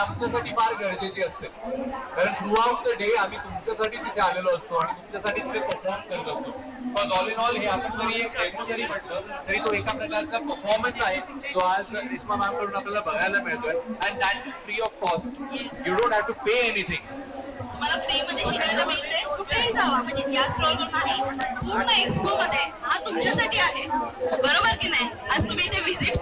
आमच्यासाठी फार गरजेची असते, कारण थ्रू आउट द डे आम्ही तुमच्यासाठी तिथे आलेलो असतो आणि तुमच्यासाठी तिथे परफॉर्म करत असतो. पण ऑल इन ऑल हे आपण जरी एक डेमो जरी म्हटलं तरी तो एका प्रकारचा परफॉर्मन्स आहे जो आज रेश्मा मॅम कडून आपल्याला बघायला मिळतोय. And that free of cost. You don't have to pay anything. तुम्हाला फ्री मध्ये शिकायला मिळते, कुठेही जावा, म्हणजे या स्टॉलवर नाही, पूर्ण एक्सपो मध्ये हा तुमच्यासाठी आहे, बरोबर की नाही? आज तुम्ही इथे व्हिजिट